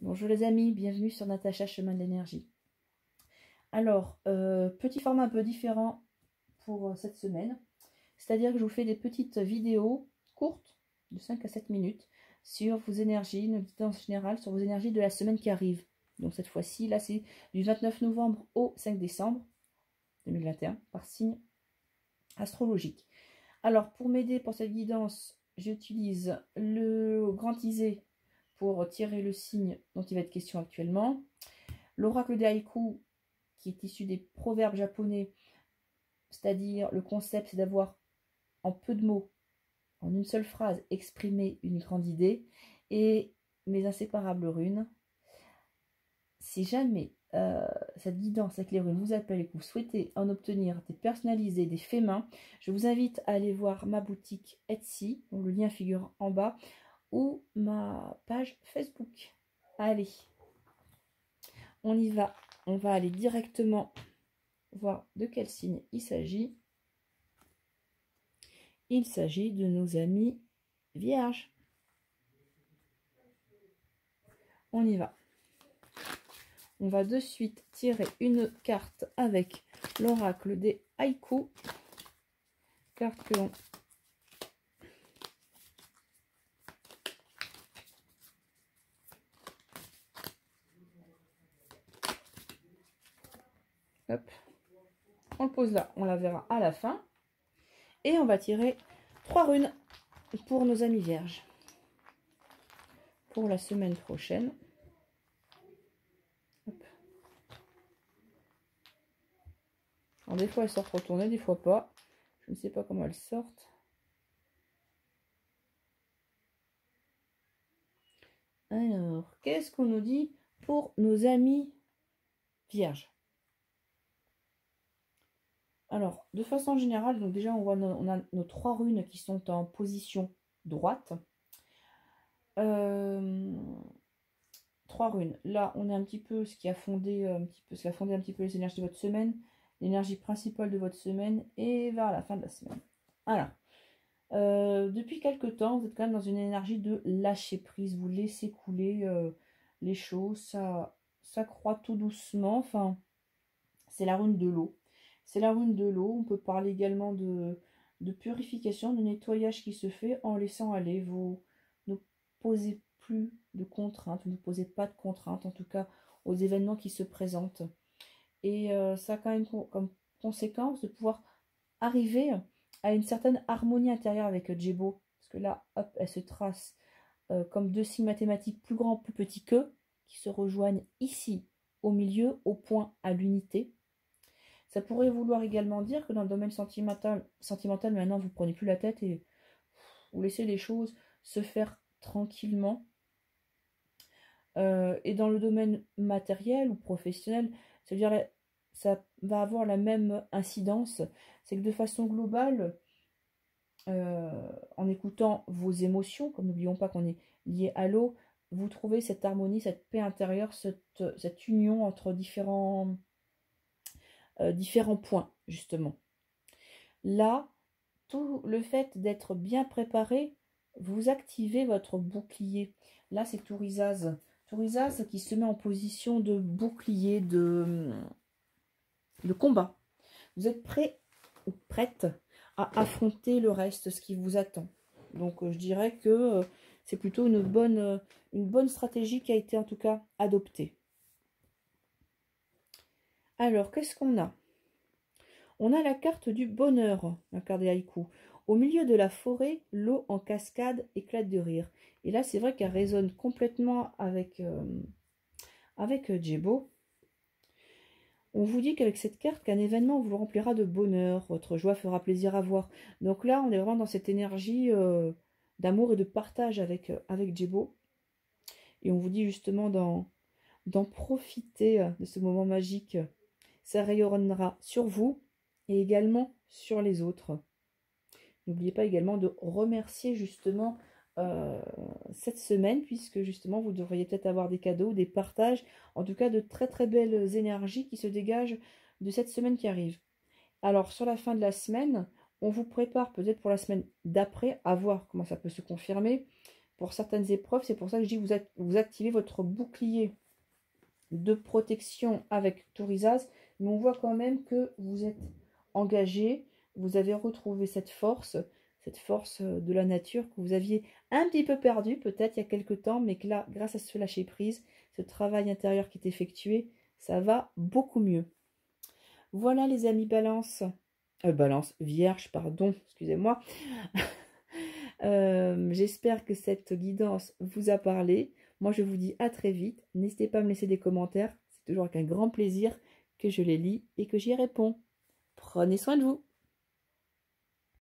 Bonjour les amis, bienvenue sur Natacha Chemin de l'énergie. Alors, petit format un peu différent pour cette semaine. C'est-à-dire que je vous fais des petites vidéos courtes de 5 à 7 minutes sur vos énergies, une guidance générale sur vos énergies de la semaine qui arrive. Donc cette fois-ci, là c'est du 29 novembre au 5 décembre 2021 par signe astrologique. Alors pour m'aider pour cette guidance, j'utilise le grand Isé pour tirer le signe dont il va être question actuellement. L'oracle des haïkus qui est issu des proverbes japonais, c'est-à-dire le concept c'est d'avoir en peu de mots, en une seule phrase, exprimer une grande idée. Et mes inséparables runes. Si jamais cette guidance avec les runes vous appelle et que vous souhaitez en obtenir des personnalisés, des faits main, je vous invite à aller voir ma boutique Etsy, dont le lien figure en bas, ou ma page Facebook. Allez, on y va. On va aller directement voir de quel signe il s'agit. Il s'agit de nos amis vierges. On y va. On va de suite tirer une carte avec l'oracle des haïkus. Carte que l'on... Hop. On le pose là, on la verra à la fin. Et on va tirer 3 runes pour nos amis vierges. Pour la semaine prochaine. Hop. Alors des fois elles sortent retournées, des fois pas. Je ne sais pas comment elles sortent. Alors, qu'est-ce qu'on nous dit pour nos amis vierges? Alors, de façon générale, donc déjà on a nos 3 runes qui sont en position droite. 3 runes. Là, on a un petit peu ce qui a fondé un petit peu les énergies de votre semaine, l'énergie principale de votre semaine et vers la fin de la semaine. Voilà. Depuis quelques temps, vous êtes quand même dans une énergie de lâcher prise. Vous laissez couler les choses. Ça croît tout doucement. Enfin, c'est la rune de l'eau. C'est la rune de l'eau. On peut parler également de purification, de nettoyage qui se fait en laissant aller. Vous ne posez plus de contraintes. Vous ne posez pas de contraintes, en tout cas, aux événements qui se présentent. Et ça a quand même comme conséquence de pouvoir arriver à une certaine harmonie intérieure avec Djebo. Parce que là, hop, elle se trace comme 2 signes mathématiques plus grands, plus petits qu'eux, qui se rejoignent ici, au milieu, au point, à l'unité. Ça pourrait vouloir également dire que dans le domaine sentimental maintenant, vous ne prenez plus la tête et vous laissez les choses se faire tranquillement. Et dans le domaine matériel ou professionnel, c'est-à-dire ça va avoir la même incidence. C'est que de façon globale, en écoutant vos émotions, comme n'oublions pas qu'on est lié à l'eau, vous trouvez cette harmonie, cette paix intérieure, cette union entre différents points, justement. Là, tout le fait d'être bien préparé, vous activez votre bouclier. Là, c'est Tourizaz. Tourizaz qui se met en position de bouclier, de combat. Vous êtes prêt ou prête à affronter le reste, ce qui vous attend. Donc, je dirais que c'est plutôt une bonne stratégie qui a été en tout cas adoptée. Alors, qu'est-ce qu'on a? On a la carte du bonheur, la carte des haïkus. Au milieu de la forêt, l'eau en cascade éclate de rire. Et là, c'est vrai qu'elle résonne complètement avec Djebo. On vous dit qu'avec cette carte, qu'un événement vous remplira de bonheur. Votre joie fera plaisir à voir. Donc là, on est vraiment dans cette énergie d'amour et de partage avec Djebo. Et on vous dit justement d'en profiter de ce moment magique. Ça rayonnera sur vous et également sur les autres. N'oubliez pas également de remercier justement cette semaine, puisque justement vous devriez peut-être avoir des cadeaux, des partages, en tout cas de très très belles énergies qui se dégagent de cette semaine qui arrive. Alors sur la fin de la semaine, on vous prépare peut-être pour la semaine d'après, à voir comment ça peut se confirmer, pour certaines épreuves. C'est pour ça que je dis que vous activez votre bouclier de protection avec Tourisas. Mais on voit quand même que vous êtes engagé. Vous avez retrouvé cette force de la nature que vous aviez un petit peu perdue peut-être il y a quelque temps, mais que là, grâce à ce lâcher prise, ce travail intérieur qui est effectué, ça va beaucoup mieux. Voilà les amis Balance, Vierge, pardon, excusez-moi. J'espère que cette guidance vous a parlé. Moi, je vous dis à très vite. N'hésitez pas à me laisser des commentaires. C'est toujours avec un grand plaisir que je les lis et que j'y réponds. Prenez soin de vous.